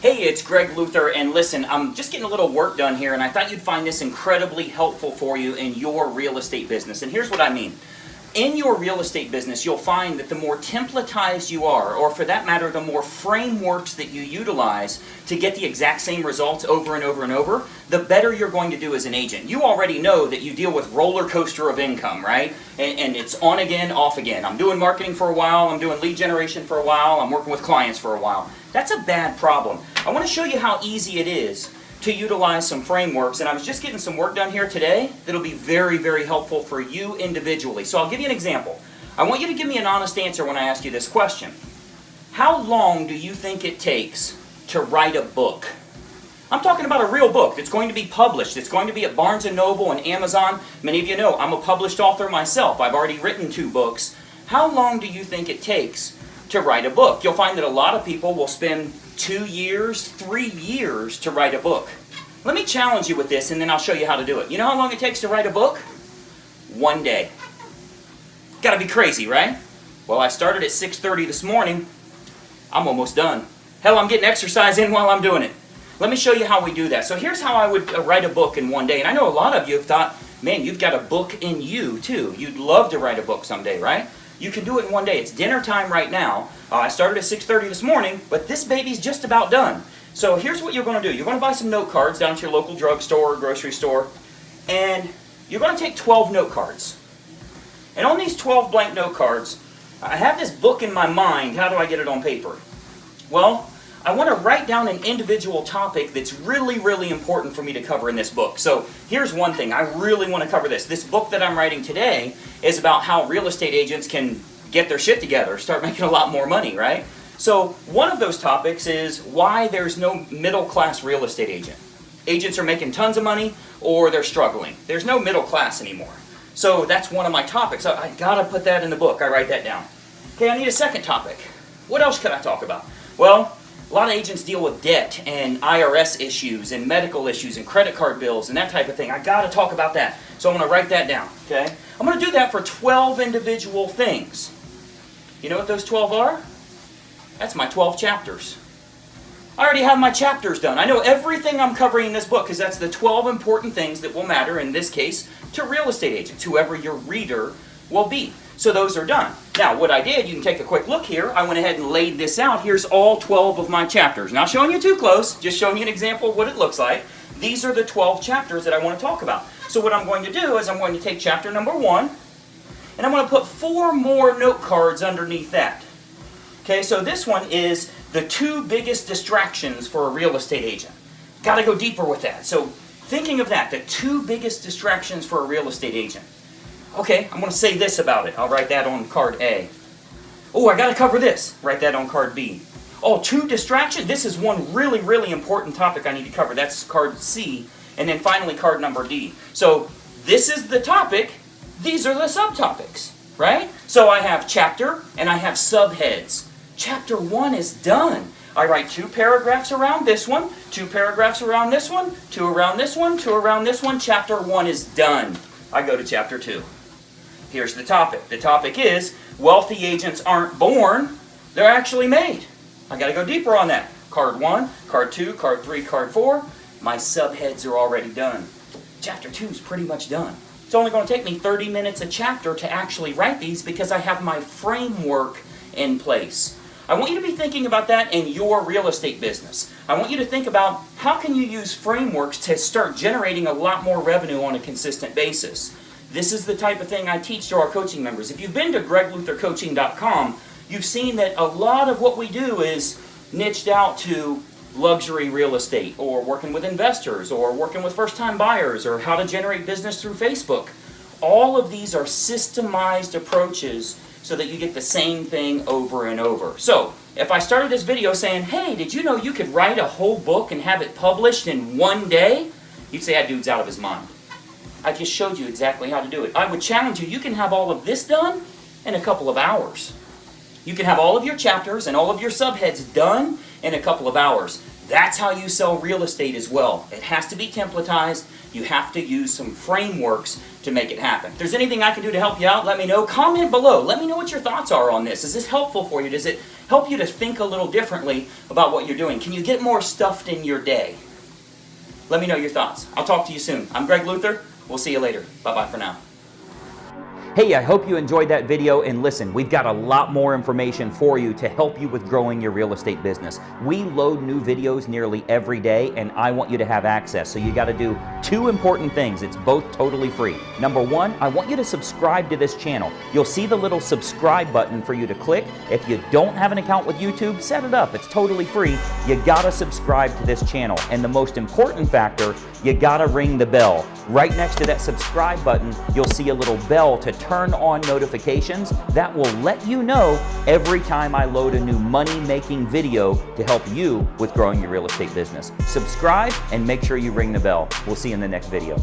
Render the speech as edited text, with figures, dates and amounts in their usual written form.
Hey, it's Greg Luther, and listen, I'm just getting a little work done here, and I thought you'd find this incredibly helpful for you in your real estate business. And here's what I mean. In your real estate business, you'll find that the more templatized you are, or for that matter, the more frameworks that you utilize to get the exact same results over and over and over, the better you're going to do as an agent. You already know that you deal with roller coaster of income, right? And it's on again, off again. I'm doing marketing for a while, I'm doing lead generation for a while, I'm working with clients for a while. That's a bad problem. I want to show you how easy it is to utilize some frameworks, and I was just getting some work done here today that'll be very, very helpful for you individually. So I'll give you an example. I want you to give me an honest answer when I ask you this question. How long do you think it takes to write a book? I'm talking about a real book that's going to be published. It's going to be at Barnes & Noble and Amazon. Many of you know I'm a published author myself. I've already written 2 books. How long do you think it takes to write a book? You'll find that a lot of people will spend 2 years, 3 years to write a book. Let me challenge you with this, and then I'll show you how to do it. You know how long it takes to write a book? 1 day. Gotta be crazy, right? Well, I started at 6:30 this morning. I'm almost done. Hell, I'm getting exercise in while I'm doing it. Let me show you how we do that. So here's how I would write a book in 1 day. And I know a lot of you have thought, man, you've got a book in you too. You'd love to write a book someday, right? You can do it in 1 day. It's dinner time right now. I started at 6:30 this morning, but this baby's just about done. So here's what you're going to do. You're going to buy some note cards down to your local drugstore or grocery store, and you're going to take 12 note cards. And on these 12 blank note cards, I have this book in my mind. How do I get it on paper? Well, I want to write down an individual topic that's really, really important for me to cover in this book. So here's one thing. I really want to cover this. This book that I'm writing today is about how real estate agents can get their shit together, start making a lot more money, right? So one of those topics is why there's no middle-class real estate agent. Agents are making tons of money or they're struggling. There's no middle class anymore. So that's one of my topics. I gotta put that in the book. I write that down. Okay, I need a second topic. What else could I talk about? Well, a lot of agents deal with debt and IRS issues and medical issues and credit card bills and that type of thing. I gotta talk about that. So I'm gonna write that down, okay? I'm gonna do that for 12 individual things. You know what those 12 are? That's my 12 chapters. I already have my chapters done. I know everything I'm covering in this book because that's the 12 important things that will matter, in this case, to real estate agents, whoever your reader will be. So those are done. Now, what I did, you can take a quick look here. I went ahead and laid this out. Here's all 12 of my chapters. Not showing you too close, just showing you an example of what it looks like. These are the 12 chapters that I want to talk about. So what I'm going to do is I'm going to take chapter number 1, and I'm going to put 4 more note cards underneath that. Okay, so this one is the 2 biggest distractions for a real estate agent. Got to go deeper with that. So thinking of that, the 2 biggest distractions for a real estate agent. Okay, I'm going to say this about it. I'll write that on card A. Oh, I got to cover this. Write that on card B. Oh, 2 distractions. This is one really, really important topic I need to cover. That's card C. And then finally card number D. So this is the topic. These are the subtopics, right? So I have chapter and I have subheads. Chapter 1 is done. I write 2 paragraphs around this one, 2 paragraphs around this one, 2 around this one, 2 around this one. Chapter 1 is done. I go to chapter 2. Here's the topic. The topic is, wealthy agents aren't born, they're actually made. I got to go deeper on that. Card 1, card 2, card 3, card 4. My subheads are already done. Chapter 2 is pretty much done. It's only going to take me 30 minutes a chapter to actually write these because I have my framework in place. I want you to be thinking about that in your real estate business. I want you to think about how can you use frameworks to start generating a lot more revenue on a consistent basis. This is the type of thing I teach to our coaching members. If you've been to gregluthercoaching.com, you've seen that a lot of what we do is niched out to luxury real estate, or working with investors, or working with first-time buyers, or how to generate business through Facebook. All of these are systemized approaches so that you get the same thing over and over. So, if I started this video saying, hey, did you know you could write a whole book and have it published in 1 day? You'd say that dude's out of his mind. I just showed you exactly how to do it. I would challenge you, you can have all of this done in a couple of hours. You can have all of your chapters and all of your subheads done in a couple of hours. That's how you sell real estate as well. It has to be templatized. You have to use some frameworks to make it happen. If there's anything I can do to help you out, let me know. Comment below. Let me know what your thoughts are on this. Is this helpful for you? Does it help you to think a little differently about what you're doing? Can you get more stuffed in your day? Let me know your thoughts. I'll talk to you soon. I'm Greg Luther. We'll see you later. Bye-bye for now. Hey, I hope you enjoyed that video, and listen, we've got a lot more information for you to help you with growing your real estate business. We load new videos nearly every day, and I want you to have access. So you got to do two important things. It's both totally free. Number one, I want you to subscribe to this channel. You'll see the little subscribe button for you to click. If you don't have an account with YouTube, set it up. It's totally free. You got to subscribe to this channel. And the most important factor, you got to ring the bell. Right next to that subscribe button, you'll see a little bell to turn on notifications. That will let you know every time I load a new money-making video to help you with growing your real estate business. Subscribe and make sure you ring the bell. We'll see you in the next video.